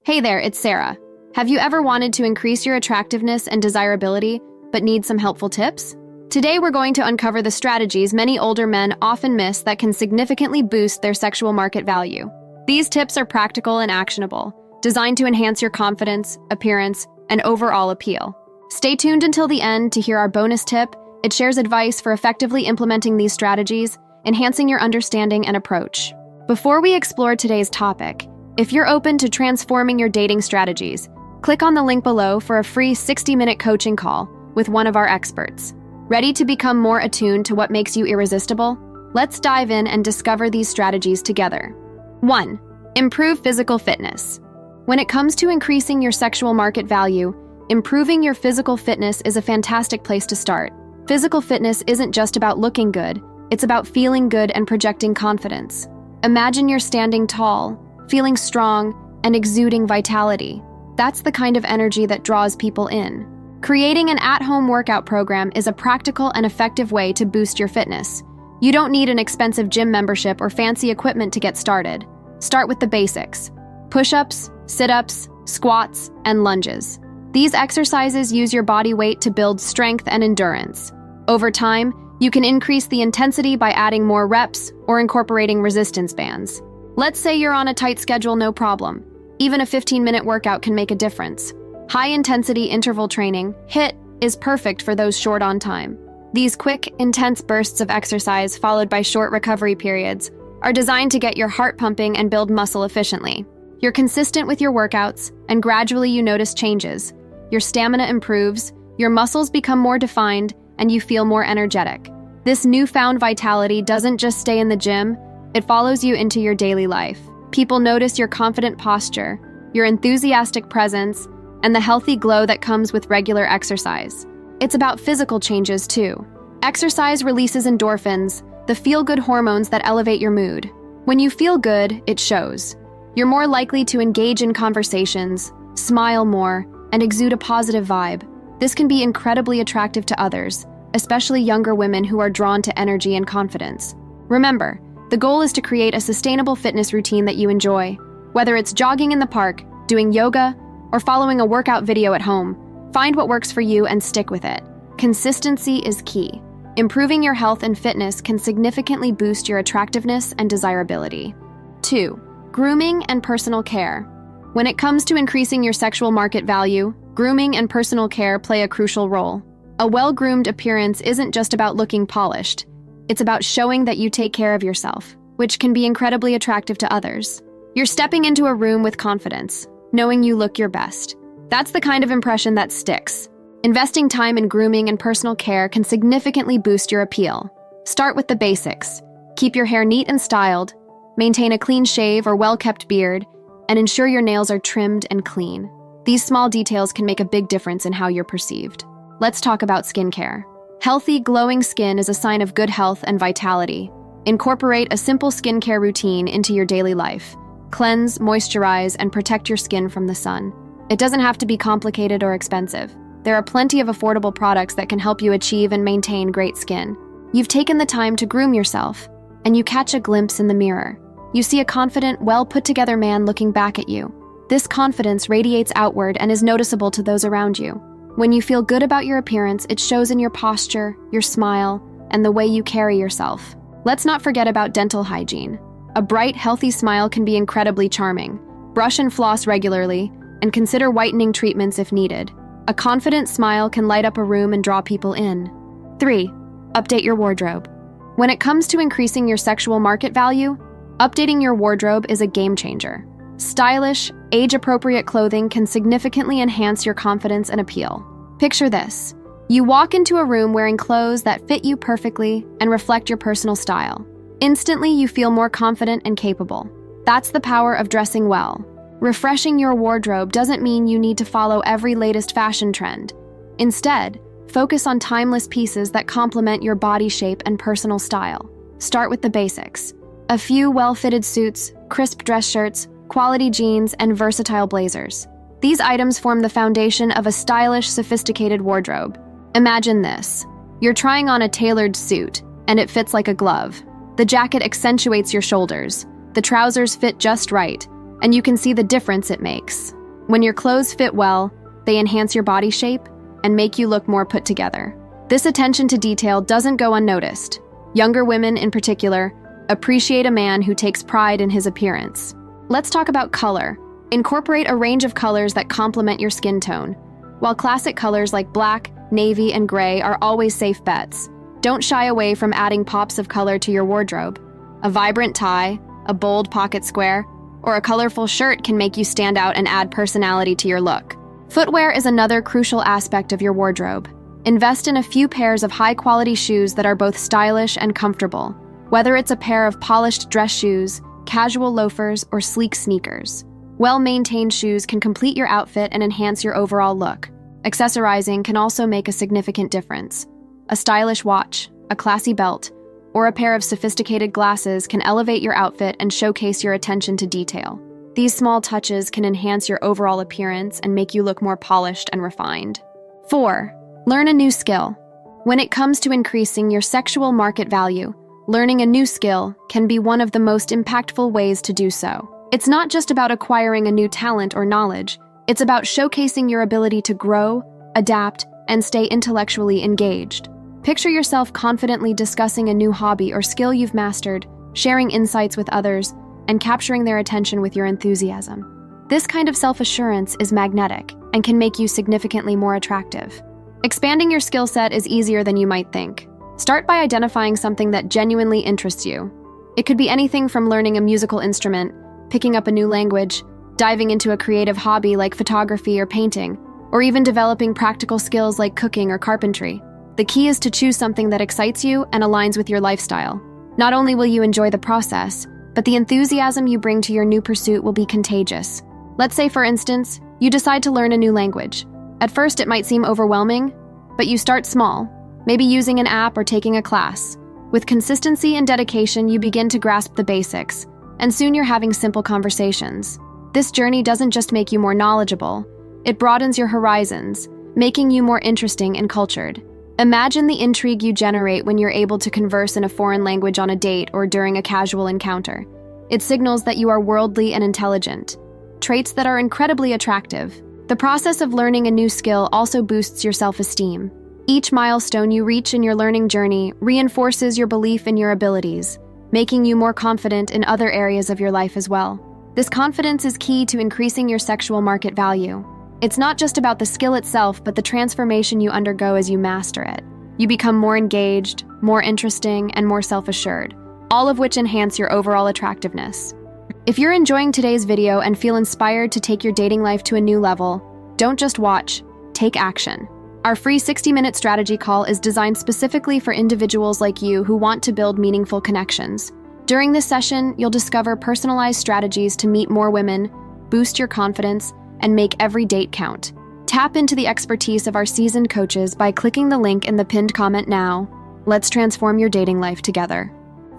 Hey there, it's Sarah. Have you ever wanted to increase your attractiveness and desirability, but need some helpful tips? Today we're going to uncover the strategies many older men often miss that can significantly boost their sexual market value. These tips are practical and actionable, designed to enhance your confidence, appearance, and overall appeal. Stay tuned until the end to hear our bonus tip. It shares advice for effectively implementing these strategies, enhancing your understanding and approach. Before we explore today's topic, if you're open to transforming your dating strategies, click on the link below for a free 60-minute coaching call with one of our experts. Ready to become more attuned to what makes you irresistible? Let's dive in and discover these strategies together. 1. Improve physical fitness. When it comes to increasing your sexual market value, improving your physical fitness is a fantastic place to start. Physical fitness isn't just about looking good, it's about feeling good and projecting confidence. Imagine you're standing tall, feeling strong, and exuding vitality. That's the kind of energy that draws people in. Creating an at-home workout program is a practical and effective way to boost your fitness. You don't need an expensive gym membership or fancy equipment to get started. Start with the basics: push-ups, sit-ups, squats, and lunges. These exercises use your body weight to build strength and endurance. Over time, you can increase the intensity by adding more reps or incorporating resistance bands. Let's say you're on a tight schedule, no problem. Even a 15-minute workout can make a difference. High-intensity interval training, HIIT, is perfect for those short on time. These quick, intense bursts of exercise followed by short recovery periods are designed to get your heart pumping and build muscle efficiently. You're consistent with your workouts, and gradually you notice changes. Your stamina improves, your muscles become more defined, and you feel more energetic. This newfound vitality doesn't just stay in the gym, it follows you into your daily life. People notice your confident posture, your enthusiastic presence, and the healthy glow that comes with regular exercise. It's about physical changes too. Exercise releases endorphins, the feel-good hormones that elevate your mood. When you feel good, it shows. You're more likely to engage in conversations, smile more, and exude a positive vibe. This can be incredibly attractive to others, especially younger women who are drawn to energy and confidence. Remember, the goal is to create a sustainable fitness routine that you enjoy. Whether it's jogging in the park, doing yoga, or following a workout video at home, find what works for you and stick with it. Consistency is key. Improving your health and fitness can significantly boost your attractiveness and desirability. 2. Grooming and personal care. When it comes to increasing your sexual market value, grooming and personal care play a crucial role. A well-groomed appearance isn't just about looking polished. It's about showing that you take care of yourself, which can be incredibly attractive to others. You're stepping into a room with confidence, knowing you look your best. That's the kind of impression that sticks. Investing time in grooming and personal care can significantly boost your appeal. Start with the basics. Keep your hair neat and styled, maintain a clean shave or well-kept beard, and ensure your nails are trimmed and clean. These small details can make a big difference in how you're perceived. Let's talk about skincare. Healthy, glowing skin is a sign of good health and vitality. Incorporate a simple skincare routine into your daily life. Cleanse, moisturize, and protect your skin from the sun. It doesn't have to be complicated or expensive. There are plenty of affordable products that can help you achieve and maintain great skin. You've taken the time to groom yourself, and you catch a glimpse in the mirror. You see a confident, well-put-together man looking back at you. This confidence radiates outward and is noticeable to those around you. When you feel good about your appearance, it shows in your posture, your smile, and the way you carry yourself. Let's not forget about dental hygiene. A bright, healthy smile can be incredibly charming. Brush and floss regularly, and consider whitening treatments if needed. A confident smile can light up a room and draw people in. 3. Update your wardrobe. When it comes to increasing your sexual market value, updating your wardrobe is a game changer. Stylish, age-appropriate clothing can significantly enhance your confidence and appeal. Picture this. You walk into a room wearing clothes that fit you perfectly and reflect your personal style. Instantly, you feel more confident and capable. That's the power of dressing well. Refreshing your wardrobe doesn't mean you need to follow every latest fashion trend. Instead, focus on timeless pieces that complement your body shape and personal style. Start with the basics. A few well-fitted suits, crisp dress shirts, quality jeans, and versatile blazers. These items form the foundation of a stylish, sophisticated wardrobe. Imagine this. You're trying on a tailored suit, and it fits like a glove. The jacket accentuates your shoulders, the trousers fit just right, and you can see the difference it makes. When your clothes fit well, they enhance your body shape and make you look more put together. This attention to detail doesn't go unnoticed. Younger women, in particular, appreciate a man who takes pride in his appearance. Let's talk about color. Incorporate a range of colors that complement your skin tone. While classic colors like black, navy, and gray are always safe bets, don't shy away from adding pops of color to your wardrobe. A vibrant tie, a bold pocket square, or a colorful shirt can make you stand out and add personality to your look. Footwear is another crucial aspect of your wardrobe. Invest in a few pairs of high-quality shoes that are both stylish and comfortable. Whether it's a pair of polished dress shoes, casual loafers, or sleek sneakers, well-maintained shoes can complete your outfit and enhance your overall look. Accessorizing can also make a significant difference. A stylish watch, a classy belt, or a pair of sophisticated glasses can elevate your outfit and showcase your attention to detail. These small touches can enhance your overall appearance and make you look more polished and refined. 4. Learn a new skill. When it comes to increasing your sexual market value, learning a new skill can be one of the most impactful ways to do so. It's not just about acquiring a new talent or knowledge, it's about showcasing your ability to grow, adapt, and stay intellectually engaged. Picture yourself confidently discussing a new hobby or skill you've mastered, sharing insights with others, and capturing their attention with your enthusiasm. This kind of self-assurance is magnetic and can make you significantly more attractive. Expanding your skill set is easier than you might think. Start by identifying something that genuinely interests you. It could be anything from learning a musical instrument, picking up a new language, diving into a creative hobby like photography or painting, or even developing practical skills like cooking or carpentry. The key is to choose something that excites you and aligns with your lifestyle. Not only will you enjoy the process, but the enthusiasm you bring to your new pursuit will be contagious. Let's say, for instance, you decide to learn a new language. At first, it might seem overwhelming, but you start small, maybe using an app or taking a class. With consistency and dedication, you begin to grasp the basics, and soon you're having simple conversations. This journey doesn't just make you more knowledgeable, it broadens your horizons, making you more interesting and cultured. Imagine the intrigue you generate when you're able to converse in a foreign language on a date or during a casual encounter. It signals that you are worldly and intelligent, traits that are incredibly attractive. The process of learning a new skill also boosts your self-esteem. Each milestone you reach in your learning journey reinforces your belief in your abilities, making you more confident in other areas of your life as well. This confidence is key to increasing your sexual market value. It's not just about the skill itself, but the transformation you undergo as you master it. You become more engaged, more interesting, and more self-assured, all of which enhance your overall attractiveness. If you're enjoying today's video and feel inspired to take your dating life to a new level, don't just watch, take action. Our free 60-minute strategy call is designed specifically for individuals like you who want to build meaningful connections. During this session, you'll discover personalized strategies to meet more women, boost your confidence, and make every date count. Tap into the expertise of our seasoned coaches by clicking the link in the pinned comment now. Let's transform your dating life together.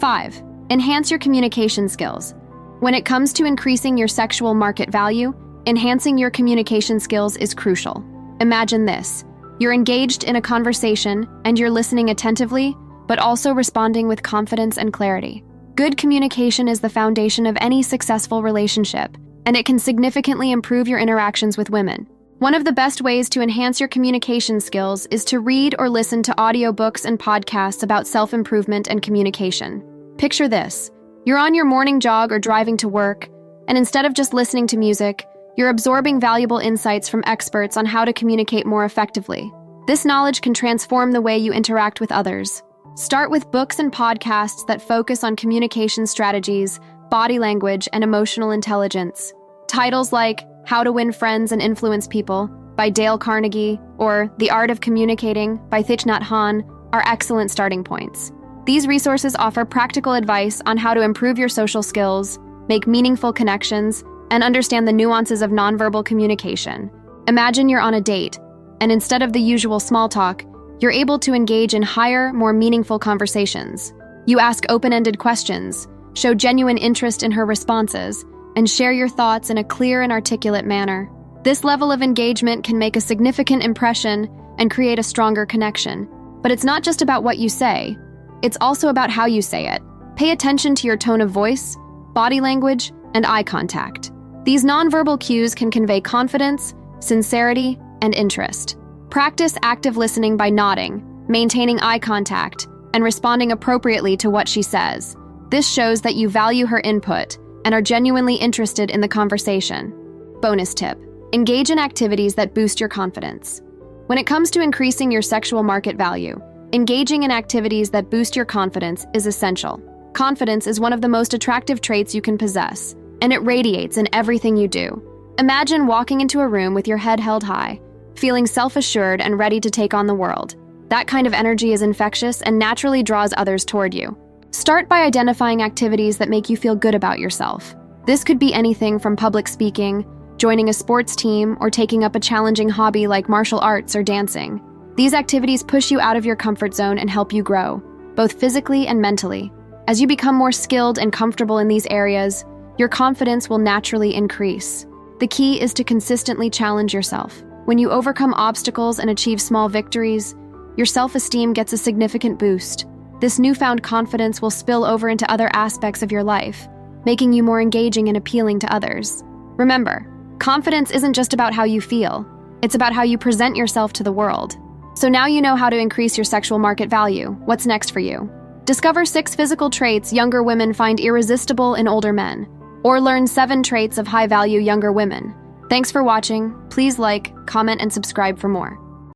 5. Enhance your communication skills. When it comes to increasing your sexual market value, enhancing your communication skills is crucial. Imagine this. You're engaged in a conversation and you're listening attentively, but also responding with confidence and clarity. Good communication is the foundation of any successful relationship, and it can significantly improve your interactions with women. One of the best ways to enhance your communication skills is to read or listen to audiobooks and podcasts about self-improvement and communication. Picture this. You're on your morning jog or driving to work, and instead of just listening to music, you're absorbing valuable insights from experts on how to communicate more effectively. This knowledge can transform the way you interact with others. Start with books and podcasts that focus on communication strategies, body language, and emotional intelligence. Titles like How to Win Friends and Influence People by Dale Carnegie or The Art of Communicating by Thich Nhat Hanh are excellent starting points. These resources offer practical advice on how to improve your social skills, make meaningful connections, and understand the nuances of nonverbal communication. Imagine you're on a date, and instead of the usual small talk, you're able to engage in higher, more meaningful conversations. You ask open-ended questions, show genuine interest in her responses, and share your thoughts in a clear and articulate manner. This level of engagement can make a significant impression and create a stronger connection. But it's not just about what you say, it's also about how you say it. Pay attention to your tone of voice, body language, and eye contact. These nonverbal cues can convey confidence, sincerity, and interest. Practice active listening by nodding, maintaining eye contact, and responding appropriately to what she says. This shows that you value her input and are genuinely interested in the conversation. Bonus tip: engage in activities that boost your confidence. When it comes to increasing your sexual market value, engaging in activities that boost your confidence is essential. Confidence is one of the most attractive traits you can possess, and it radiates in everything you do. Imagine walking into a room with your head held high, feeling self-assured and ready to take on the world. That kind of energy is infectious and naturally draws others toward you. Start by identifying activities that make you feel good about yourself. This could be anything from public speaking, joining a sports team, or taking up a challenging hobby like martial arts or dancing. These activities push you out of your comfort zone and help you grow, both physically and mentally. As you become more skilled and comfortable in these areas, your confidence will naturally increase. The key is to consistently challenge yourself. When you overcome obstacles and achieve small victories, your self-esteem gets a significant boost. This newfound confidence will spill over into other aspects of your life, making you more engaging and appealing to others. Remember, confidence isn't just about how you feel, it's about how you present yourself to the world. So now you know how to increase your sexual market value. What's next for you? Discover 6 physical traits younger women find irresistible in older men, or learn 7 traits of high-value younger women. Thanks for watching. Please like, comment, and subscribe for more.